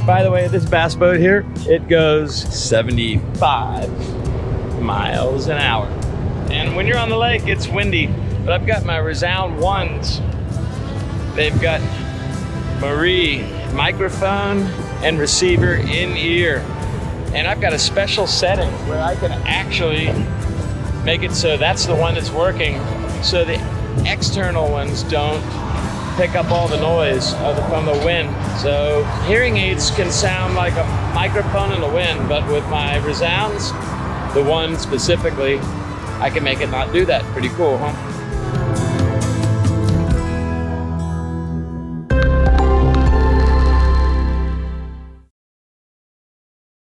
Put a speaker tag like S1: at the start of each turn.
S1: By the way, this bass boat here, it goes 75 miles an hour. And when you're on the lake, it's windy. But I've got my ReSound ONEs. They've got Marie microphone and receiver in ear. And I've got a special setting where I can actually make it so that's the one that's working, so the external ones don't pick up all the noise from the wind. So hearing aids can sound like a microphone in the wind, but with my ReSounds, the one specifically, I can make it not do that. Pretty cool, huh?